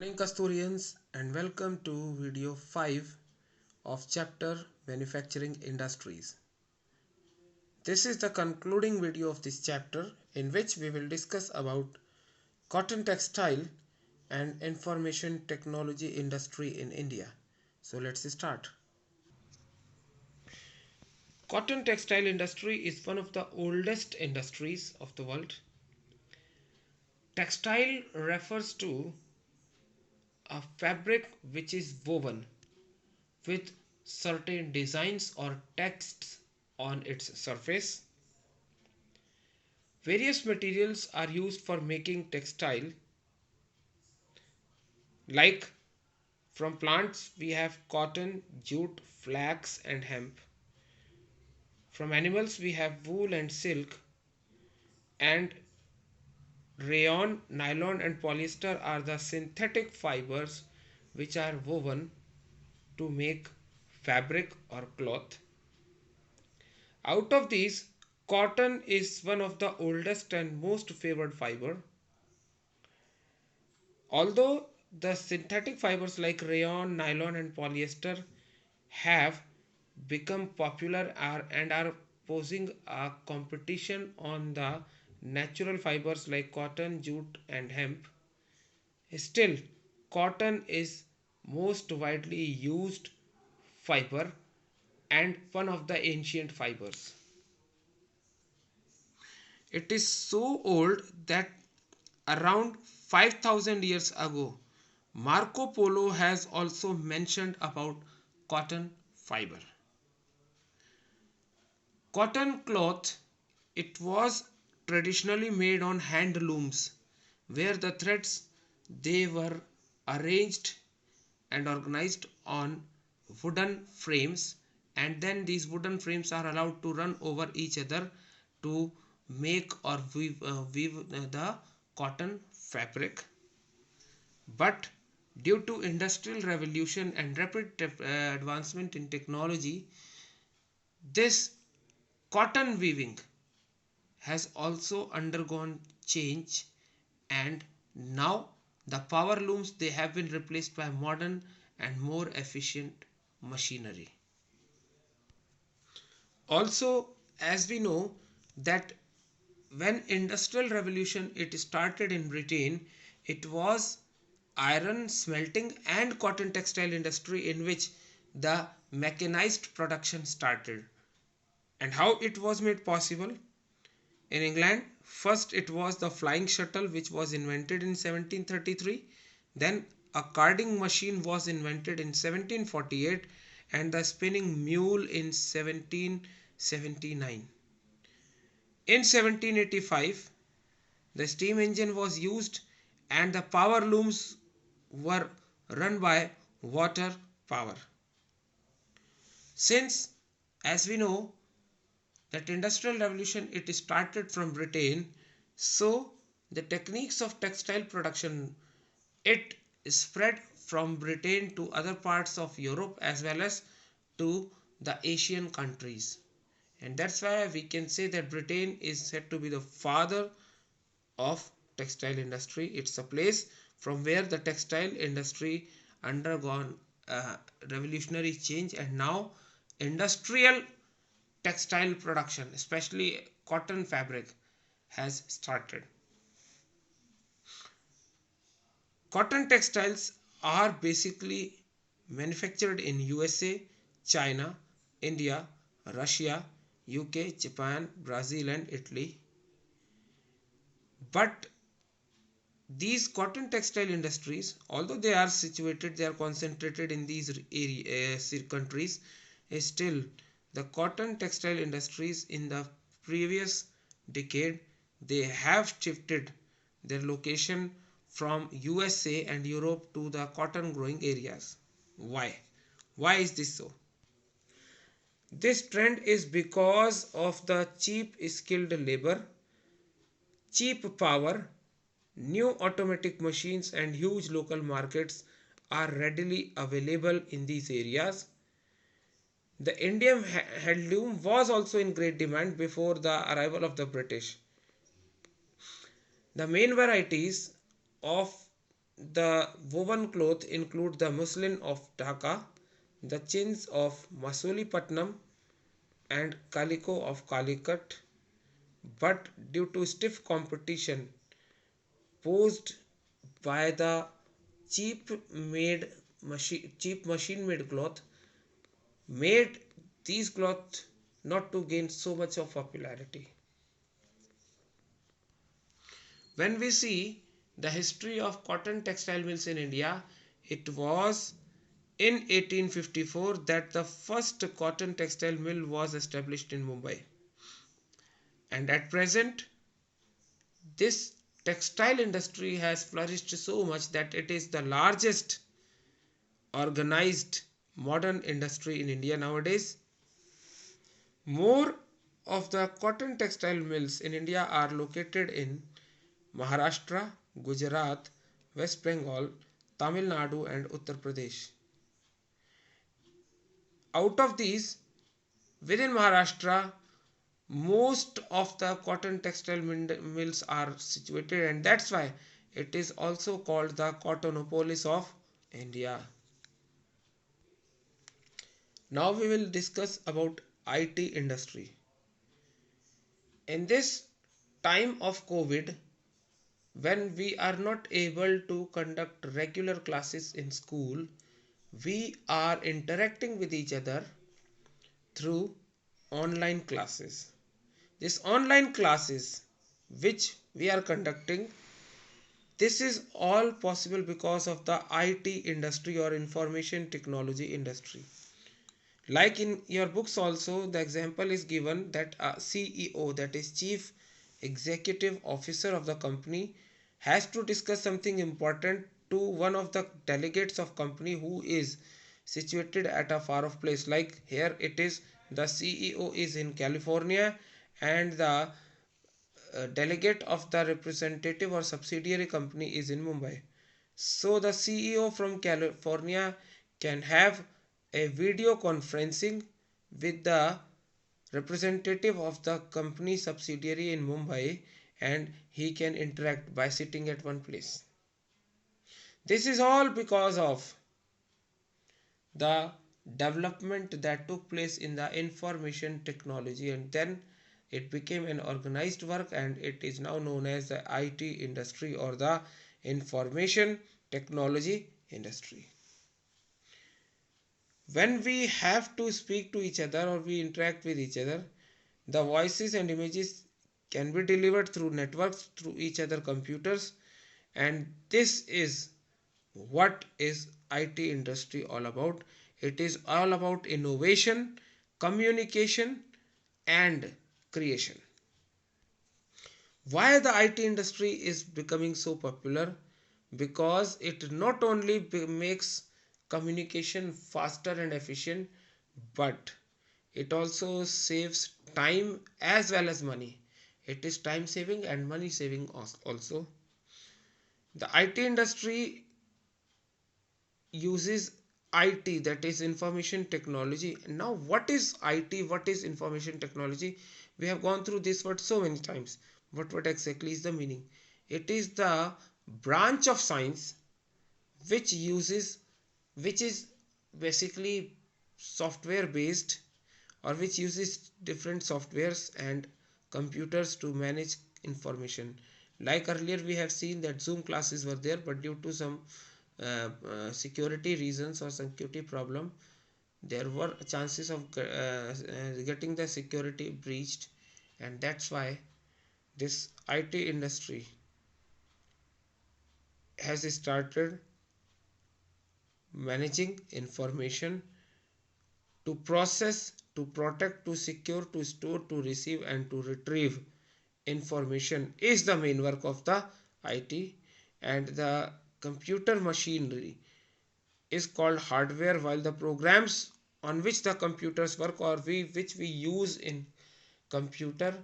Morning Kasturians and welcome to video 5 of chapter Manufacturing Industries. This is the concluding video of this chapter in which we will discuss about cotton textile and information technology industry in India. So let's start. Cotton textile industry is one of the oldest industries of the world. Textile refers to a fabric which is woven with certain designs or texts on its surface. Various materials are used for making textile, like from plants we have cotton, jute, flax, and hemp. From animals we have wool and silk, and rayon, nylon, and polyester are the synthetic fibers which are woven to make fabric or cloth. Out of these, cotton is one of the oldest and most favored fiber. Although the synthetic fibers like rayon, nylon, and polyester have become popular and are posing a competition on the natural fibers like cotton, jute, and hemp, still, cotton is most widely used fiber and one of the ancient fibers. It is so old that around 5000 years ago, Marco Polo has also mentioned about cotton fiber. Cotton cloth, it was traditionally made on hand looms where the threads they were arranged and organized on wooden frames, and then these wooden frames are allowed to run over each other to make or weave the cotton fabric. But due to industrial revolution and rapid advancement in technology, this cotton weaving has also undergone change, and now the power looms they have been replaced by modern and more efficient machinery. Also, as we know that when industrial revolution it started in Britain, it was iron smelting and cotton textile industry in which the mechanized production started. And how it was made possible? In England, first it was the flying shuttle which was invented in 1733. Then a carding machine was invented in 1748 and the spinning mule in 1779. In 1785, the steam engine was used and the power looms were run by water power. Since, as we know, that industrial revolution it started from Britain, so the techniques of textile production it spread from Britain to other parts of Europe as well as to the Asian countries. And that's why we can say that Britain is said to be the father of textile industry. It's a place from where the textile industry undergone revolutionary change, and now industrial textile production, especially cotton fabric, has started. Cotton textiles are basically manufactured in USA, China, India, Russia, UK, Japan, Brazil, and Italy. But these cotton textile industries, although they are situated, they are concentrated in these countries, still the cotton textile industries in the previous decade they have shifted their location from USA and Europe to the cotton growing areas. Why? Why is this so? This trend is because of the cheap skilled labor, cheap power, new automatic machines, and huge local markets are readily available in these areas. The Indian handloom was also in great demand before the arrival of the British. The main varieties of the woven cloth include the muslin of Dhaka, the chins of Masulipattnam, and calico of Calicut, but due to stiff competition posed by the cheap cheap machine made cloth made these cloth not to gain so much of popularity. When we see the history of cotton textile mills in India, it was in 1854 that the first cotton textile mill was established in Mumbai. And at present, this textile industry has flourished so much that it is the largest organized modern industry in India nowadays. More of the cotton textile mills in India are located in Maharashtra, Gujarat, West Bengal, Tamil Nadu, and Uttar Pradesh. Out of these, within Maharashtra, most of the cotton textile mills are situated, and that's why it is also called the Cottonopolis of India. Now we will discuss about IT industry. In this time of COVID, when we are not able to conduct regular classes in school, we are interacting with each other through online classes. These online classes which we are conducting, this is all possible because of the IT industry or information technology industry. Like in your books also, the example is given that a CEO, that is Chief Executive Officer of the company, has to discuss something important to one of the delegates of company who is situated at a far off place. Like here it is, the CEO is in California and the delegate of the representative or subsidiary company is in Mumbai. So the CEO from California can have a video conferencing with the representative of the company subsidiary in Mumbai, and he can interact by sitting at one place. This is all because of the development that took place in the information technology, and then it became an organized work, and it is now known as the IT industry or the information technology industry. When we have to speak to each other or we interact with each other, the voices and images can be delivered through networks through each other computers, and this is what is IT industry all about. It is all about innovation, communication, and creation. Why the IT industry is becoming so popular? Because it not only makes communication faster and efficient, but it also saves time as well as money. It is time saving and money saving also. The IT industry uses IT, that is information technology. Now what is IT? What is information technology? We have gone through this word so many times. But what exactly is the meaning? It is the branch of science which uses, which is basically software based, or which uses different softwares and computers to manage information. Like earlier we have seen that Zoom classes were there, but due to some security reasons or security problem, there were chances of getting the security breached, and that's why this IT industry has started managing information to process, to protect, to secure, to store, to receive, and to retrieve information is the main work of the IT. And the computer machinery is called hardware, while the programs on which the computers work or which we use in computer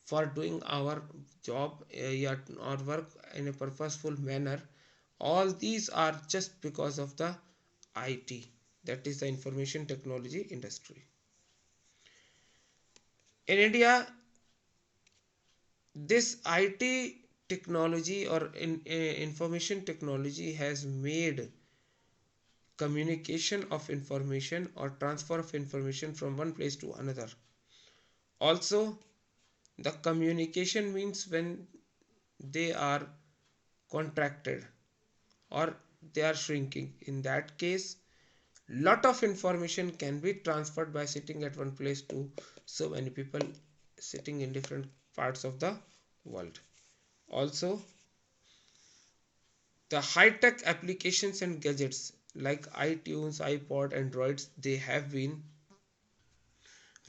for doing our job or work in a purposeful manner, all these are just because of the IT, that is the information technology industry. In India, this IT technology or information technology has made communication of information or transfer of information from one place to another. Also, the communication means when they are contracted or they are shrinking. In that case, lot of information can be transferred by sitting at one place to so many people sitting in different parts of the world. Also, the high-tech applications and gadgets like iTunes, iPod, Androids, they have been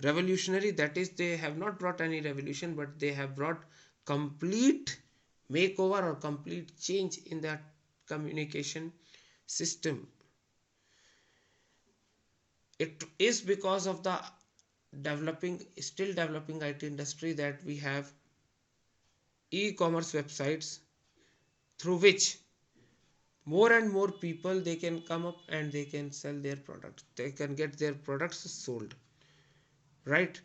revolutionary. That is, they have not brought any revolution, but they have brought complete makeover or complete change in the communication system. It is because of the still developing IT industry that we have e-commerce websites through which more and more people they can come up and they can sell their products, they can get their products sold, right?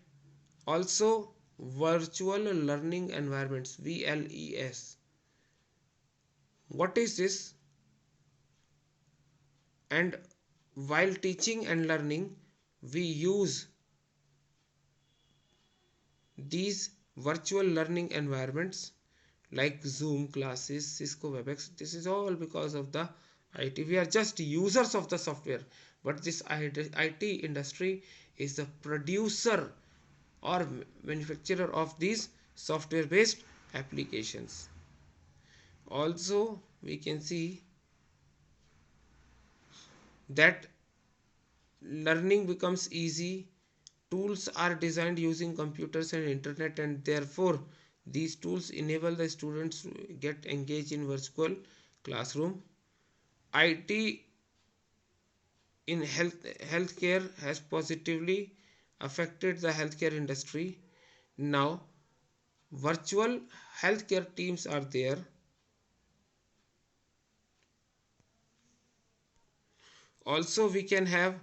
Also, virtual learning environments, VLES. What is this? And while teaching and learning, we use these virtual learning environments like Zoom classes, Cisco WebEx. This is all because of the IT. We are just users of the software, but this IT industry is the producer or manufacturer of these software based applications. Also, we can see that learning becomes easy. Tools are designed using computers and internet, and therefore these tools enable the students to get engaged in virtual classroom. IT in healthcare has positively affected the healthcare industry. Now virtual healthcare teams are there. Also, we can have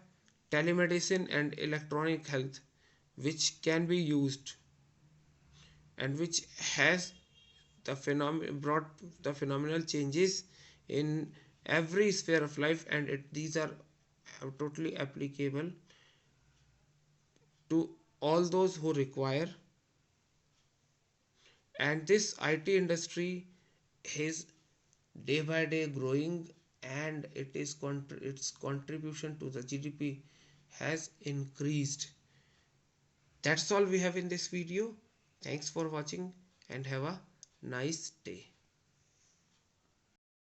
telemedicine and electronic health, which can be used and which has brought the phenomenal changes in every sphere of life, and these are totally applicable to all those who require. And this IT industry is day by day growing, and its contribution to the GDP has increased. That's all we have in this video. Thanks for watching and have a nice day.